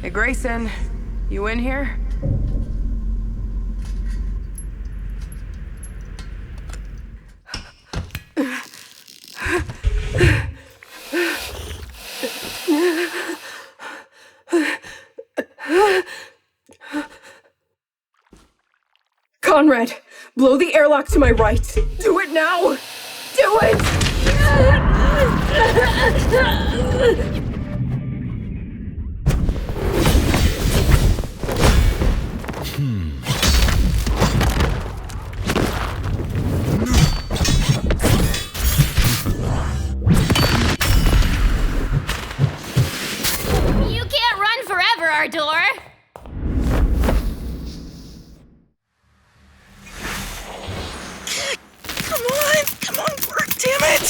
Hey, Grayson, you in here? Conrad, blow the airlock to my right. Do it now! Do it! You can't run forever, Ardor! Come on, Bert, damn it!